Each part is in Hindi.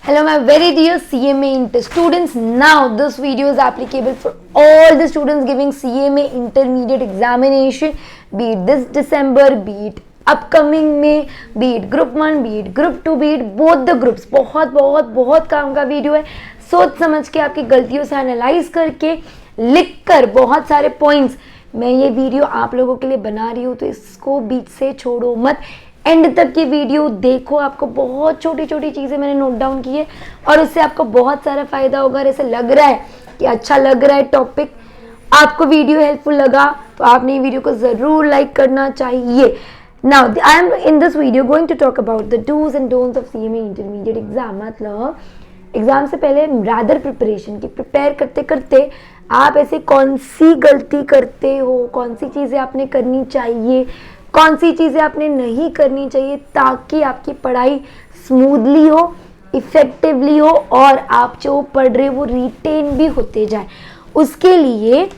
Hello my very dear CMA Inter students. Now this video is applicable for all the students giving CMA intermediate examination, be it this December, be it upcoming May, be it group 1, be it group 2, be it both the groups. बहुत बहुत बहुत काम का वीडियो है. सोच समझ के आपकी गलतियों से एनालाइज करके लिख कर बहुत सारे पॉइंट्स मैं ये वीडियो आप लोगों के लिए बना रही हूँ, तो इसको बीच से छोड़ो मत, एंड तक की वीडियो देखो. आपको बहुत छोटी छोटी चीज़ें मैंने नोट डाउन की है और उससे आपको बहुत सारा फायदा होगा. और ऐसे लग रहा है कि अच्छा लग रहा है टॉपिक, आपको वीडियो हेल्पफुल लगा तो आपने वीडियो को ज़रूर लाइक करना चाहिए. Now I am in this video going to talk about the dos and don'ts of CMA intermediate exam. मतलब एग्जाम से पहले रादर प्रिपरेशन की प्रिपेयर करते करते आप ऐसे कौन सी गलती करते हो, कौन सी चीज़ें आपने करनी चाहिए, कौन सी चीज़ें आपने नहीं करनी चाहिए, ताकि आपकी पढ़ाई स्मूथली हो, इफेक्टिवली हो और आप जो पढ़ रहे हो वो रिटेन भी होते जाए. उसके लिए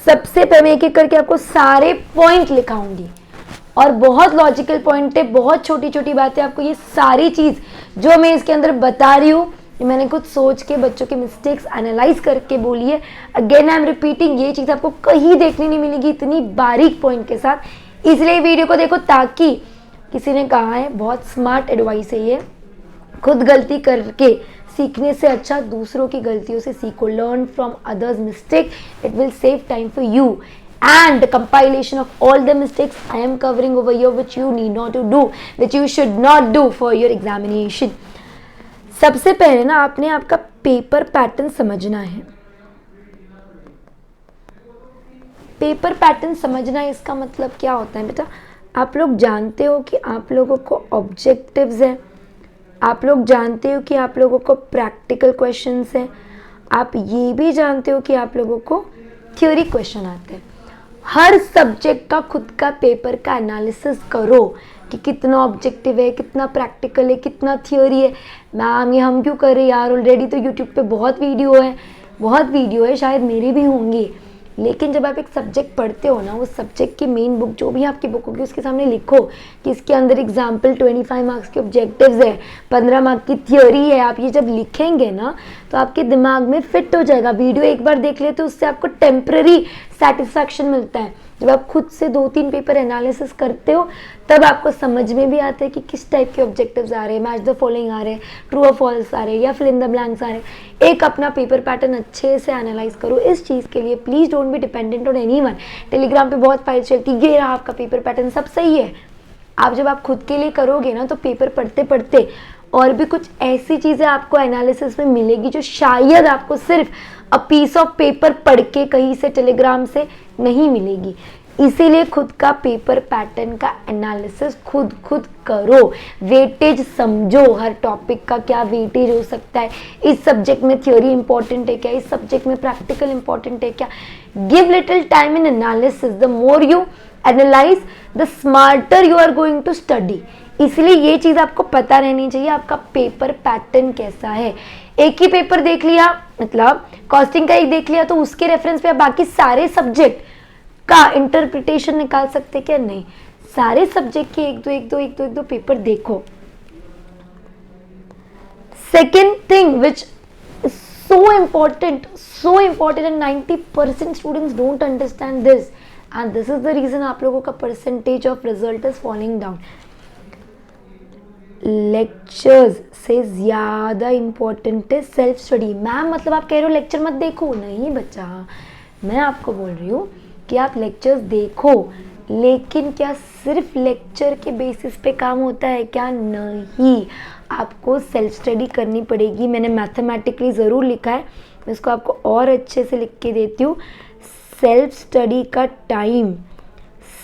सबसे पहले एक एक करके आपको सारे पॉइंट लिखाऊंगी और बहुत लॉजिकल पॉइंट है, बहुत छोटी छोटी बातें. आपको ये सारी चीज़ जो मैं इसके अंदर बता रही हूँ मैंने कुछ सोच के बच्चों के मिस्टेक्स एनालाइज करके बोली है. अगेन आई एम रिपीटिंग, ये चीज़ आपको कहीं देखने नहीं मिलेगी इतनी बारीक पॉइंट के साथ. इसलिए वीडियो को देखो, ताकि किसी ने कहा है बहुत स्मार्ट एडवाइस है ये, खुद गलती करके सीखने से अच्छा दूसरों की गलतियों से सीखो. Learn from others mistake, it will save time for you. And the compilation of all the mistakes I am covering over here, which you need not to do, which you should not do for your examination. सबसे पहले ना आपने आपका पेपर पैटर्न समझना है. पेपर पैटर्न समझना इसका मतलब क्या होता है बेटा, आप लोग जानते हो कि आप लोगों को ऑब्जेक्टिव्स है, आप लोग जानते हो कि आप लोगों को प्रैक्टिकल क्वेश्चंस हैं, आप ये भी जानते हो कि आप लोगों को थ्योरी क्वेश्चन आते हैं. हर सब्जेक्ट का खुद का पेपर का एनालिसिस करो कि कितना ऑब्जेक्टिव है, कितना प्रैक्टिकल है, कितना थ्योरी है. मैम ये हम क्यों कर रहे यार, ऑलरेडी तो यूट्यूब पे बहुत वीडियो है, शायद मेरी भी होंगी. लेकिन जब आप एक सब्जेक्ट पढ़ते हो ना, उस सब्जेक्ट की मेन बुक जो भी आपकी बुक होगी उसके सामने लिखो कि इसके अंदर एग्जाम्पल 25 मार्क्स के ऑब्जेक्टिव्स है, 15 मार्क की थ्योरी है. आप ये जब लिखेंगे ना तो आपके दिमाग में फिट हो जाएगा. वीडियो एक बार देख ले तो उससे आपको टेम्पररी सेटिस्फैक्शन मिलता है. जब आप खुद से 2-3 पेपर एनालिसिस करते हो तब आपको समझ में भी आता है कि किस टाइप के ऑब्जेक्टिव्स आ रहे हैं, मैच द फॉलोइंग आ रहे हैं, ट्रू और फॉल्स आ रहे हैं या फिल इन द ब्लैंक्स आ रहे हैं. एक अपना पेपर पैटर्न अच्छे से एनालाइज करो. इस चीज़ के लिए please don't be dependent on anyone. Telegram पे बहुत फाइल चलती है, ये रहा आपका पेपर पैटर्न, सब सही है. आप जब आप खुद के लिए करोगे ना तो पेपर पढ़ते पढ़ते और भी कुछ ऐसी चीज़ें आपको एनालिसिस में मिलेगी जो शायद आपको सिर्फ अ पीस ऑफ पेपर पढ़ के कहीं से टेलीग्राम से नहीं मिलेगी. इसीलिए खुद का पेपर पैटर्न का एनालिसिस खुद करो. वेटेज समझो, हर टॉपिक का क्या वेटेज हो सकता है, इस सब्जेक्ट में थ्योरी इंपॉर्टेंट है क्या, इस सब्जेक्ट में प्रैक्टिकल इंपॉर्टेंट है क्या. Give little time in analysis. The more you analyse the smarter you are going to study. इसलिए ये चीज़ आपको पता रहनी चाहिए आपका पेपर पैटर्न कैसा है. एक ही पेपर देख लिया, मतलब कॉस्टिंग का एक देख लिया, तो उसके रेफरेंस पे आप बाकी सारे सब्जेक्ट का इंटरप्रिटेशन निकाल सकते क्या, नहीं. सारे सब्जेक्ट के एक दो पेपर देखो. Second thing which is so important and 90% students don't understand this, and this is the reason आप लोगों का percentage of result is falling down. Lectures से ज़्यादा इम्पॉर्टेंट है सेल्फ स्टडी. मैम मतलब आप कह रहे हो लेक्चर मत देखो, नहीं बच्चा, मैं आपको बोल रही हूँ कि आप लेक्चर्स देखो, लेकिन क्या सिर्फ लेक्चर के बेसिस पे काम होता है क्या, नहीं. आपको सेल्फ स्टडी करनी पड़ेगी. मैंने मैथमेटिकली ज़रूर लिखा है, मैं इसको आपको और अच्छे से लिख के देती हूँ. सेल्फ स्टडी का टाइम,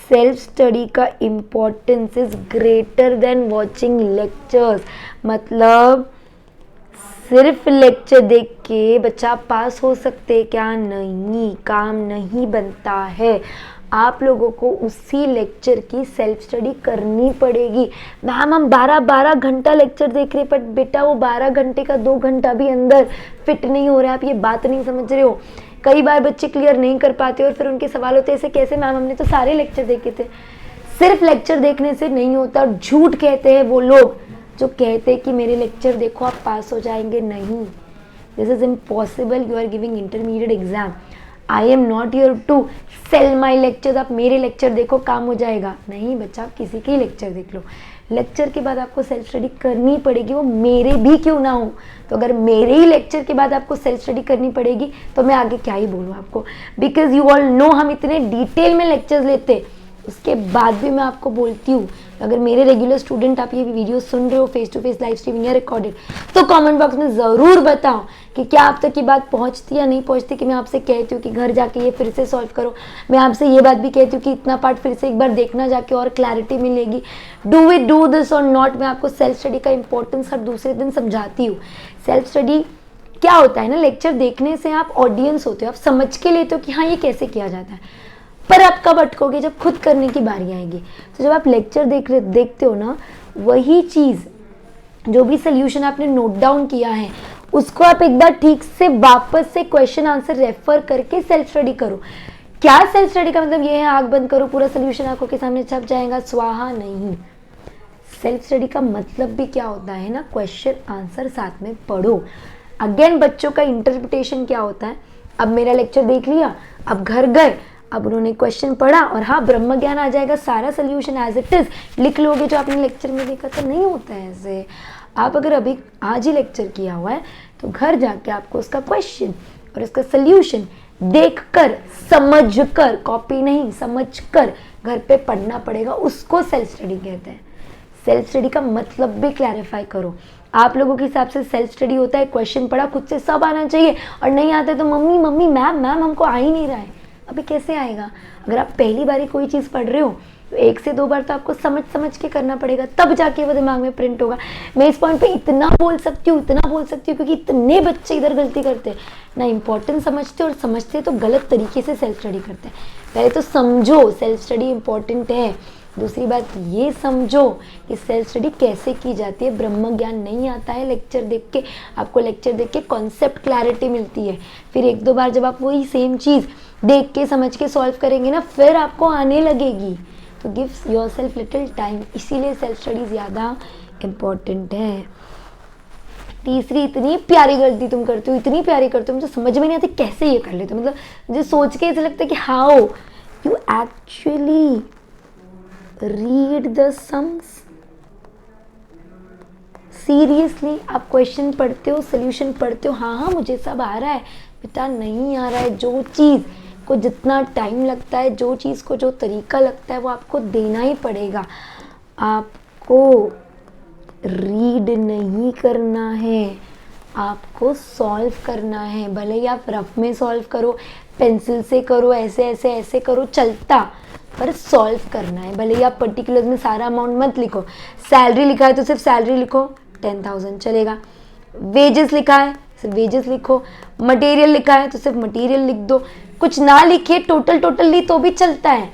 सेल्फ स्टडी का importance is greater than watching lectures. मतलब सिर्फ लेक्चर देख के बच्चा पास हो सकते क्या, नहीं, काम नहीं बनता है. आप लोगों को उसी लेक्चर की सेल्फ स्टडी करनी पड़ेगी. मैम हम 12 घंटा लेक्चर देख रहे, पर बेटा वो 12 घंटे का 2 घंटा भी अंदर फिट नहीं हो रहा है. आप ये बात नहीं समझ रहे हो. कई बार बच्चे क्लियर नहीं कर पाते और फिर उनके सवाल होते हैं ऐसे कैसे मैम, हमने तो सारे लेक्चर देखे थे. सिर्फ लेक्चर देखने से नहीं होता, झूठ कहते हैं वो लोग. जो कहते हैं कि मेरे लेक्चर देखो आप पास हो जाएंगे, नहीं, this is impossible, you are giving intermediate exam, I am not here to sell my lectures, आप मेरे लेक्चर देखो काम हो जाएगा, नहीं बच्चा, आप किसी के ही लेक्चर देख लो, लेक्चर के बाद आपको सेल्फ स्टडी करनी पड़ेगी, वो मेरे भी क्यों ना हो। तो अगर मेरे ही लेक्चर के बाद आपको सेल्फ स्टडी करनी पड़ेगी तो मैं आगे क्या ही बोलूँ आपको, बिकॉज यू ऑल नो हम इतने डिटेल में लेक्चर्स लेते, उसके बाद भी मैं आपको बोलती हूँ, अगर मेरे रेगुलर स्टूडेंट आप ये वीडियो सुन रहे हो face to face live streaming या रिकॉर्डेड, तो कमेंट बॉक्स में ज़रूर बताओ कि क्या आप तक ये बात पहुँचती या नहीं पहुँचती, कि मैं आपसे कहती हूँ कि घर जाके ये फिर से सॉल्व करो, मैं आपसे ये बात भी कहती हूँ कि इतना पार्ट फिर से एक बार देखना जाके और क्लैरिटी मिलेगी, डू वी डू दिस और नॉट। मैं आपको सेल्फ स्टडी का इंपॉर्टेंस हर दूसरे दिन समझाती हूँ। सेल्फ स्टडी क्या होता है ना, लेक्चर देखने से आप ऑडियंस होते हो, आप समझ के लेते हो कि हाँ ये कैसे किया जाता है, पर आप कब अटकोगे, जब खुद करने की बारी आएगी। तो जब आप लेक्चर देखते हो ना, वही चीज़ जो भी सोल्यूशन आपने नोट डाउन किया है उसको आप एक बार ठीक से वापस से क्वेश्चन आंसर रेफर करके सेल्फ स्टडी करो। क्या सेल्फ स्टडी का मतलब ये है आंख बंद करो पूरा सोल्यूशन आंखों के सामने छप जाएगा, स्वाहा, नहीं। सेल्फ स्टडी का मतलब भी क्या होता है ना, क्वेश्चन आंसर साथ में पढ़ो। अगेन बच्चों का इंटरप्रिटेशन क्या होता है, अब मेरा लेक्चर देख लिया, अब घर गए, अब उन्होंने क्वेश्चन पढ़ा और हाँ ब्रह्म ज्ञान आ जाएगा, सारा सोल्यूशन एज इट इज लिख लोगे जो आपने लेक्चर में देखा था, नहीं होता है ऐसे। आप अगर अभी आज ही लेक्चर किया हुआ है तो घर जाके आपको उसका क्वेश्चन और उसका सोल्यूशन देखकर समझकर, कॉपी नहीं समझकर घर पे पढ़ना पड़ेगा, उसको सेल्फ स्टडी कहते हैं। सेल्फ स्टडी का मतलब भी क्लैरिफाई करो। आप लोगों के हिसाब से सेल्फ स्टडी होता है क्वेश्चन पढ़ा, खुद से सब आना चाहिए, और नहीं आता है तो मम्मी मम्मी मैम मैम हमको आ ही नहीं रहा है। अभी कैसे आएगा? अगर आप पहली बार कोई चीज़ पढ़ रहे हो तो 1 से 2 बार तो आपको समझ समझ के करना पड़ेगा, तब जाके वो दिमाग में प्रिंट होगा। मैं इस पॉइंट पे इतना बोल सकती हूँ क्योंकि इतने बच्चे इधर गलती करते हैं ना, इम्पोर्टेंट समझते और समझते तो गलत तरीके से सेल्फ स्टडी करते हैं। पहले तो समझो सेल्फ स्टडी इम्पोर्टेंट है, दूसरी बात ये समझो कि सेल्फ स्टडी कैसे की जाती है। ब्रह्म ज्ञान नहीं आता है लेक्चर देख के, आपको लेक्चर देख के कॉन्सेप्ट क्लैरिटी मिलती है, फिर 1-2 बार जब आप वही सेम चीज़ देख के समझ के सॉल्व करेंगे ना, फिर आपको आने लगेगी। तो गिव योरसेल्फ लिटिल टाइम, इसीलिए सेल्फ स्टडी ज़्यादा इम्पोर्टेंट है। तीसरी, इतनी प्यारी गलती तुम करते हो, इतनी प्यारी करते हो, मुझे समझ में नहीं आती कैसे ये कर लेते हो, मतलब मुझे सोच के ऐसा लगता है कि how you actually read the sums. Seriously आप क्वेश्चन पढ़ते हो, सोल्यूशन पढ़ते हो, हाँ हाँ मुझे सब आ रहा है, बेटा नहीं आ रहा है। जो चीज़ को जितना टाइम लगता है, जो चीज़ को जो तरीका लगता है, वो आपको देना ही पड़ेगा। आपको रीड नहीं करना है, आपको सॉल्व करना है। भले ही आप रफ में सॉल्व करो, पेंसिल से करो, ऐसे ऐसे ऐसे करो, चलता, पर सॉल्व करना है। भले ही आप पर्टिकुलर में सारा अमाउंट मत लिखो, सैलरी लिखा है तो सिर्फ सैलरी लिखो, 10,000 चलेगा। वेजेस लिखा है सिर्फ वेजेस लिखो, मटेरियल लिखा है तो सिर्फ मटेरियल लिख दो, कुछ ना लिखे टोटल तो भी चलता है,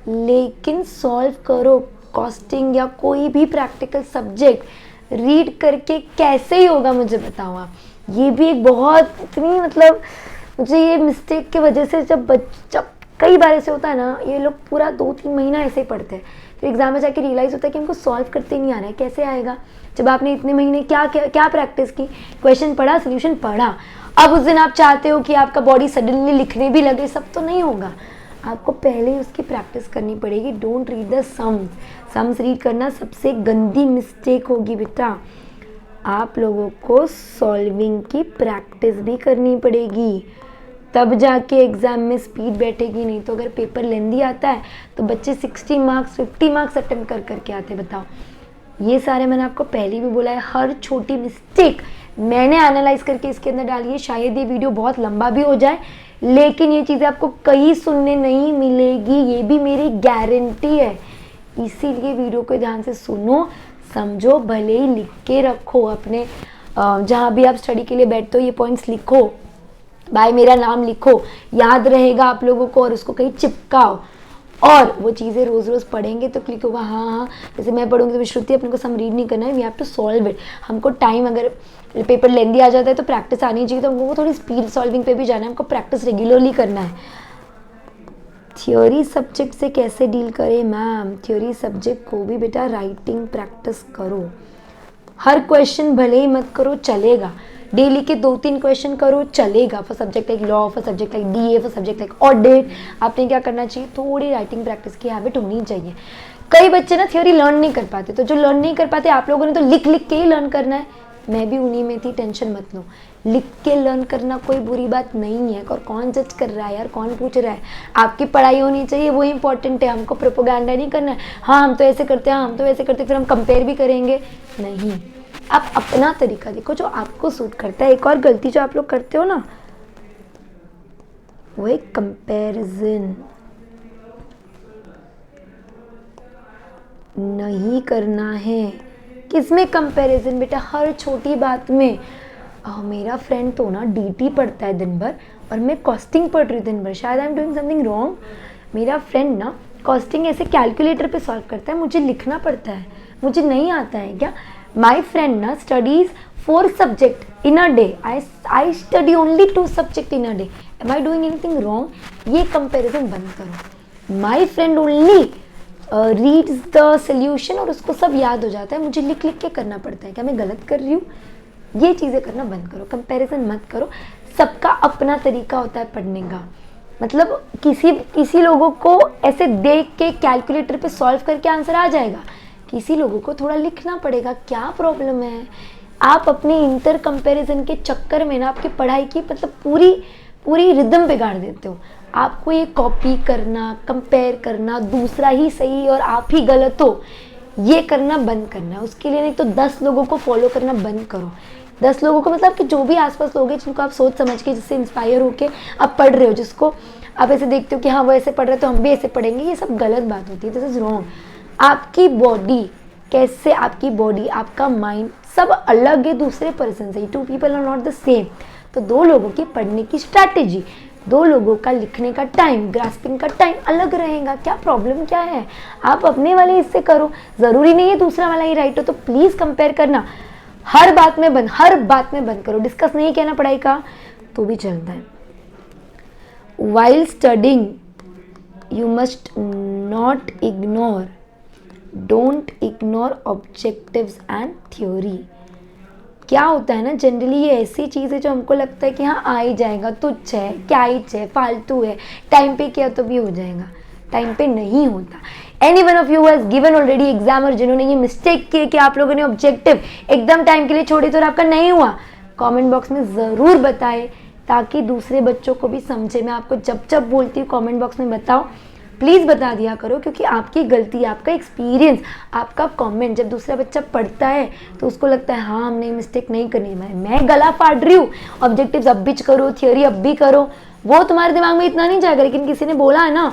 लेकिन सॉल्व करो। कॉस्टिंग या कोई भी प्रैक्टिकल सब्जेक्ट रीड करके कैसे ही होगा मुझे बताओ आप। ये भी एक बहुत इतनी, मतलब मुझे ये मिस्टेक की वजह से जब कई बार ऐसे होता है ना, ये लोग पूरा 2-3 महीना ऐसे ही पढ़ते हैं, फिर एग्जाम में जाके रियलाइज़ होता है कि हमको सॉल्व करते नहीं आ रहा है। कैसे आएगा जब आपने इतने महीने क्या प्रैक्टिस की, क्वेश्चन पढ़ा, सोल्यूशन पढ़ा, अब उस दिन आप चाहते हो कि आपका बॉडी सडनली लिखने भी लगे, सब तो नहीं होगा। आपको पहले ही उसकी प्रैक्टिस करनी पड़ेगी। Don't read the sums read करना सबसे गंदी मिस्टेक होगी बेटा। आप लोगों को सॉल्विंग की प्रैक्टिस भी करनी पड़ेगी, तब जाके एग्ज़ाम में स्पीड बैठेगी। नहीं तो अगर पेपर लेंदी आता है तो बच्चे 60 मार्क्स 50 मार्क्स अटेम्प्ट करके आते। बताओ, ये सारे मैंने आपको पहले भी बोला है, हर छोटी मिस्टेक मैंने एनालाइज करके इसके अंदर डाली है। शायद ये वीडियो बहुत लंबा भी हो जाए, लेकिन ये चीज़ें आपको कहीं सुनने नहीं मिलेगी, ये भी मेरी गारंटी है। इसीलिए वीडियो को ध्यान से सुनो, समझो, भले ही लिख के रखो अपने जहाँ भी आप स्टडी के लिए बैठते हो, ये पॉइंट्स लिखो, भाई मेरा नाम लिखो, याद रहेगा आप लोगों को, और उसको कहीं चिपकाओ। और वो चीज़ें रोज़ रोज़ पढ़ेंगे तो क्लिक होगा, हाँ हाँ, जैसे मैं पढ़ूंगी तो श्रुति अपने को सम रीड नहीं करना है, we have to solve it. हमको टाइम, अगर पेपर लेंदी आ जाता है तो प्रैक्टिस आनी चाहिए, तो हमको थोड़ी स्पीड सॉल्विंग पे भी जाना है, हमको प्रैक्टिस रेगुलरली करना है। थ्योरी सब्जेक्ट से कैसे डील करें मैम? थ्योरी सब्जेक्ट को भी बेटा राइटिंग प्रैक्टिस करो। हर क्वेश्चन भले ही मत करो, चलेगा। डेली के 2-3 क्वेश्चन करो, चलेगा। For subject like law, for subject like DA, for subject like audit, आपने क्या करना चाहिए, थोड़ी राइटिंग प्रैक्टिस की हैबिट होनी चाहिए। कई बच्चे ना थ्योरी लर्न नहीं कर पाते, तो जो लर्न नहीं कर पाते आप लोगों ने तो लिख लिख के ही लर्न करना है। मैं भी उन्हीं में थी, टेंशन मत लो। लिख के लर्न करना कोई बुरी बात नहीं है। और कौन जज कर रहा है यार, कौन पूछ रहा है? आपकी पढ़ाई होनी चाहिए, वो इंपॉर्टेंट है। हमको प्रोपोगंडा नहीं करना है, हाँ हम तो ऐसे करते हैं, हम तो वैसे करते हैं, फिर हम कंपेयर भी करेंगे। नहीं, आप अपना तरीका देखो जो आपको सूट करता है। एक और गलती जो आप लोग करते हो ना, वो एक कंपैरिजन। नहीं करना है। किसमें कंपैरिजन बेटा? हर छोटी बात में। मेरा फ्रेंड तो ना डीटी पढ़ता है दिन भर और मैं कॉस्टिंग पढ़ रही हूँ दिन भर, शायद I am doing something wrong. मेरा फ्रेंड ना कॉस्टिंग ऐसे कैलकुलेटर पे सॉल्व करता है, मुझे लिखना पड़ता है, मुझे नहीं आता है क्या? माई फ्रेंड ना studies 4 subject in a day, I study only 2 subject in a day. Am I doing anything wrong? ये कंपेरिजन बंद करो। My friend only reads the solution और उसको सब याद हो जाता है, मुझे लिख लिख के करना पड़ता है, क्या मैं गलत कर रही हूँ? ये चीज़ें करना बंद करो, कंपैरिजन मत करो। सबका अपना तरीका होता है पढ़ने का। मतलब किसी लोगों को ऐसे देख के कैलकुलेटर पे सॉल्व करके आंसर आ जाएगा, किसी लोगों को थोड़ा लिखना पड़ेगा। क्या प्रॉब्लम है? आप अपने इंटर कंपैरिजन के चक्कर में ना आपकी पढ़ाई की मतलब पूरी रिदम बिगाड़ देते हो। आपको ये कॉपी करना, कंपेयर करना, दूसरा ही सही और आप ही गलत हो, ये करना बंद करना है। उसके लिए नहीं तो 10 लोगों को फॉलो करना बंद करो। 10 लोगों को मतलब कि जो भी आसपास लोग हैं जिनको आप सोच समझ के, जिससे इंस्पायर होके आप पढ़ रहे हो, जिसको आप ऐसे देखते हो कि हाँ वो ऐसे पढ़ रहे तो हम भी ऐसे पढ़ेंगे, ये सब गलत बात होती है। This is wrong. आपकी बॉडी कैसे, आपकी बॉडी, आपका माइंड सब अलग है दूसरे पर्सन से। 2 people are not the same. तो 2 लोगों की पढ़ने की स्ट्रैटेजी, 2 लोगों का लिखने का टाइम, ग्रास्पिंग का टाइम अलग रहेगा। क्या प्रॉब्लम क्या है? आप अपने वाले इससे करो, ज़रूरी नहीं है दूसरा वाला ही राइट हो। तो प्लीज़ कंपेयर करना हर बात में बंद करो। डिस्कस नहीं कहना पढ़ाई का तो भी चलता है। While studying you must not ignore, don't ignore objectives and theory. क्या होता है ना, जनरली ये ऐसी चीज़ है जो हमको लगता है कि हाँ आ ही जाएगा, तुच्छ है, क्या ही है, फालतू है, टाइम पे किया तो भी हो जाएगा। टाइम पे नहीं होता। Any one of you has given already exam, और जिन्होंने ये मिस्टेक किए कि आप लोगों ने ऑब्जेक्टिव एकदम टाइम के लिए छोड़ी तो आपका नहीं हुआ, कमेंट बॉक्स में ज़रूर बताएं ताकि दूसरे बच्चों को भी समझे। मैं आपको जब जब बोलती हूँ कमेंट बॉक्स में बताओ, प्लीज़ बता दिया करो, क्योंकि आपकी गलती, आपका एक्सपीरियंस, आपका कमेंट जब दूसरा बच्चा पढ़ता है तो उसको लगता है हाँ हमने मिस्टेक नहीं करनी है। मैं गला फाड़ रही हूँ, ऑब्जेक्टिव्स अब भी करो, थियोरी अब भी करो, वो तुम्हारे दिमाग में इतना नहीं जाएगा। लेकिन किसी ने बोला है ना,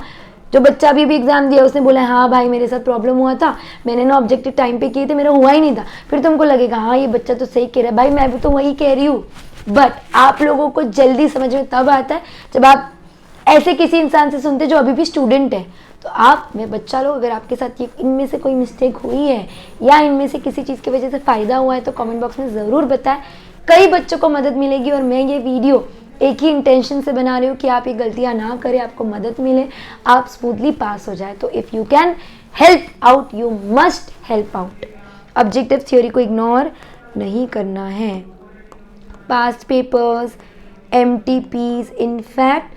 जो बच्चा अभी भी एग्जाम दिया, उसने बोला हाँ भाई मेरे साथ प्रॉब्लम हुआ था, मैंने ना ऑब्जेक्टिव टाइम पे किए थे, मेरा हुआ ही नहीं था, फिर तुमको लगेगा हाँ ये बच्चा तो सही कह रहा है। भाई मैं भी तो वही कह रही हूँ, बट आप लोगों को जल्दी समझ में तब आता है जब आप ऐसे किसी इंसान से सुनते जो अभी भी स्टूडेंट है। तो आप में बच्चा लोग, अगर आपके साथ ये इनमें से कोई मिस्टेक हुई है या इनमें से किसी चीज़ की वजह से फ़ायदा हुआ है तो कमेंट बॉक्स में ज़रूर बताएं। कई बच्चों को मदद मिलेगी, और मैं ये वीडियो एक ही इंटेंशन से बना रही हूँ कि आप ये गलतियाँ ना करें, आपको मदद मिले, आप स्मूथली पास हो जाए। तो if you can help out you must help out. Objective theory को इग्नोर नहीं करना है। Past papers, MTPs, in fact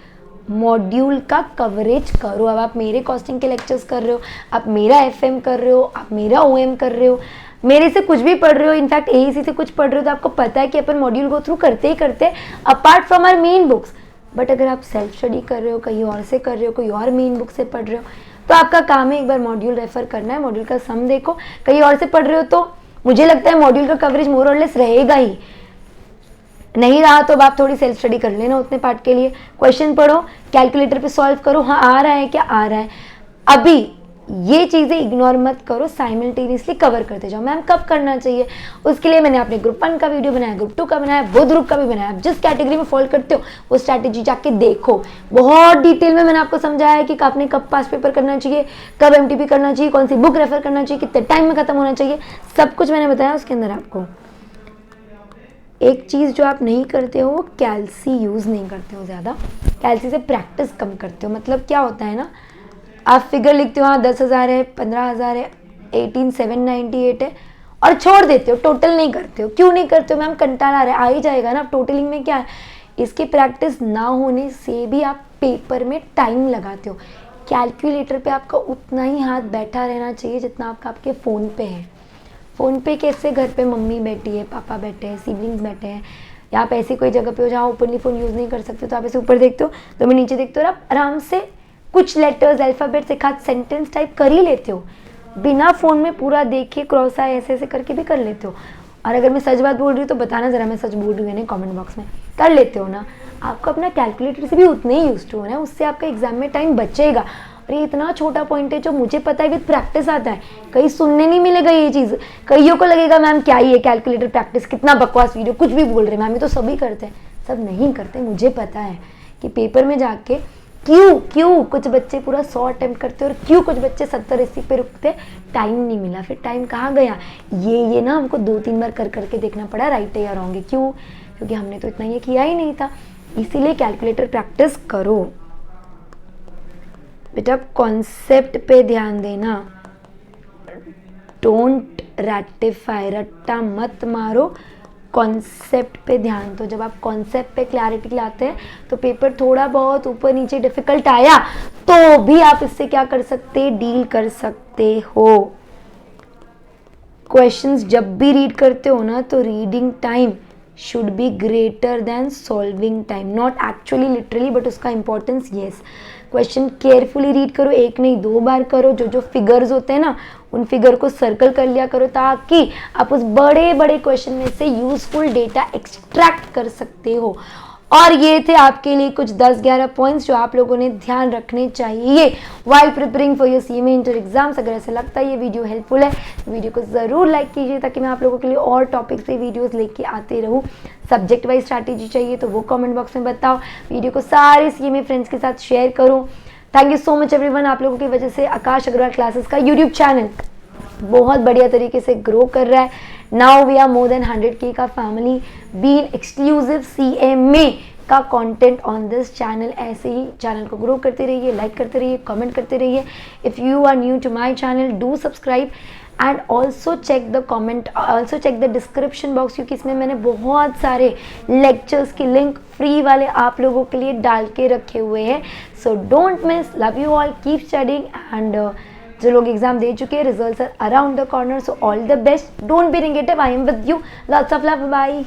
module का कवरेज करो। अब आप मेरे कॉस्टिंग के लेक्चर्स कर रहे हो, आप मेरा FM कर रहे हो, आप मेरा OM कर रहे हो, मेरे से कुछ भी पढ़ रहे हो, इनफैक्ट AEC से कुछ पढ़ रहे हो, तो आपको पता है कि अपन मॉड्यूल गो थ्रू करते ही करते apart from our main books. But अगर आप सेल्फ स्टडी कर रहे हो, कहीं और से कर रहे हो, कोई और मेन बुक से पढ़ रहे हो, तो आपका काम है एक बार मॉड्यूल रेफर करना है, मॉड्यूल का सम देखो। कहीं और से पढ़ रहे हो तो मुझे लगता है मॉड्यूल का कवरेज मोर और लेस रहेगा ही। नहीं रहा तो अब आप थोड़ी सेल्फ स्टडी कर लेना उतने पार्ट के लिए। क्वेश्चन पढ़ो, कैलकुलेटर पे सॉल्व करो, हाँ आ रहा है क्या, आ रहा है। अभी ये चीज़ें इग्नोर मत करो, साइमल्टेनियसली कवर करते जाओ। मैम कब करना चाहिए? उसके लिए मैंने अपने ग्रुप 1 का वीडियो बनाया, ग्रुप 2 का बनाया, बुध ग्रुप का भी बनाया। आप जिस कैटेगरी में फॉलो करते हो वो स्ट्रैटेजी जाके देखो। बहुत डिटेल में मैंने आपको समझाया है कि आपने कब पास पेपर करना चाहिए, कब MTP करना चाहिए, कौन सी बुक रेफर करना चाहिए, कितने टाइम में खत्म होना चाहिए, सब कुछ मैंने बताया उसके अंदर आपको। एक चीज़ जो आप नहीं करते हो वो कैल्सी यूज़ नहीं करते हो ज़्यादा, कैल्सी से प्रैक्टिस कम करते हो। मतलब क्या होता है ना, आप फिगर लिखते हो हाँ 10,000 है, 15,000 है, 18,798 है, और छोड़ देते हो, टोटल नहीं करते हो। क्यों नहीं करते हो मैम? कंटाला आ रहा है, आ ही जाएगा ना। टोटलिंग में क्या है, इसकी प्रैक्टिस ना होने से भी आप पेपर में टाइम लगाते हो। कैलकुलेटर पे आपका उतना ही हाथ बैठा रहना चाहिए जितना आपके फ़ोन पे है। फ़ोन पे कैसे, घर पे मम्मी बैठी है, पापा बैठे हैं, सिबलिंग्स बैठे हैं, या आप ऐसी कोई जगह पे हो जहाँ ओपनली फ़ोन यूज़ नहीं कर सकते, तो आप ऐसे ऊपर देखते हो, तो मैं नीचे देखते हो, और आप आराम से कुछ लेटर्स, अल्फ़ाबेट्स, एक हाथ सेंटेंस टाइप कर ही लेते हो। बिना फ़ोन में पूरा देखे क्रॉस आए ऐसे ऐसे करके भी कर लेते हो। और अगर मैं सच बात बोल रही हूँ तो बताना ज़रा मैं सच बोल रही हूँ या नहीं, कमेंट बॉक्स में। कर लेते हो ना? आपको अपना कैलकुलेटर से भी उतने ही यूज टू होना है, उससे आपका एग्जाम में टाइम बचेगा। और ये इतना छोटा पॉइंट है जो मुझे पता है, विद प्रैक्टिस आता है। कहीं सुनने नहीं मिलेगा ये चीज़। कईयों को लगेगा मैम क्या ही है कैलकुलेटर प्रैक्टिस, कितना बकवास वीडियो, कुछ भी बोल रहे मैम, ये तो सभी करते हैं। सब नहीं करते, मुझे पता है कि पेपर में जाके क्यों कुछ बच्चे पूरा 100 अटेम्प्ट करते और क्यों कुछ बच्चे 70-80 पे रुकते, टाइम नहीं मिला। फिर टाइम कहाँ गया, ये ना हमको 2-3 बार कर करके देखना पड़ा राइट है या रॉन्ग है। क्यों? क्योंकि हमने तो इतना ये किया ही नहीं था। इसीलिए कैलकुलेटर प्रैक्टिस करो बेटा। कॉन्सेप्ट पे ध्यान देना, डोंट रैटिफाई, रट्टा मत मारो, कॉन्सेप्ट पे ध्यान। तो जब आप कॉन्सेप्ट पे क्लैरिटी लाते हैं तो पेपर थोड़ा बहुत ऊपर नीचे डिफिकल्ट आया तो भी आप इससे क्या कर सकते, डील कर सकते हो। क्वेश्चंस जब भी रीड करते हो ना, तो reading time should be greater than solving time, not actually literally but उसका importance yes. Question carefully read करो, एक नहीं 2 बार करो। जो फिगर्स होते हैं ना, उन फिगर को सर्कल कर लिया करो ताकि आप उस बड़े बड़े क्वेश्चन में से यूजफुल डेटा एक्सट्रैक्ट कर सकते हो। और ये थे आपके लिए कुछ 10-11 पॉइंट्स जो आप लोगों ने ध्यान रखने चाहिए while preparing for your CMA inter exams. अगर ऐसा लगता है ये वीडियो हेल्पफुल है तो वीडियो को ज़रूर लाइक कीजिए ताकि मैं आप लोगों के लिए और टॉपिक से वीडियोस लेके आते रहूँ। सब्जेक्ट वाइज स्ट्रैटेजी चाहिए तो वो कमेंट बॉक्स में बताओ। वीडियो को सारे सीएमए फ्रेंड्स के साथ शेयर करो। Thank you so much everyone. आप लोगों की वजह से आकाश अग्रवाल क्लासेस का यूट्यूब चैनल बहुत बढ़िया तरीके से ग्रो कर रहा है। Now we are more than 100K का फैमिली, बीन एक्सक्लूसिव सीएमए का कंटेंट ऑन दिस चैनल। ऐसे ही चैनल को ग्रो करते रहिए, लाइक करते रहिए, कमेंट करते रहिए। If you are new to my channel do subscribe and also check the comment, also check the description box, क्योंकि इसमें मैंने बहुत सारे लेक्चर्स की लिंक फ्री वाले आप लोगों के लिए डाल के रखे हुए हैं। So don't miss, love you all, keep studying and जो लोग एग्जाम दे चुके हैं, results are around the corner, so all the best, don't be negative, I am with you, lots of love, bye.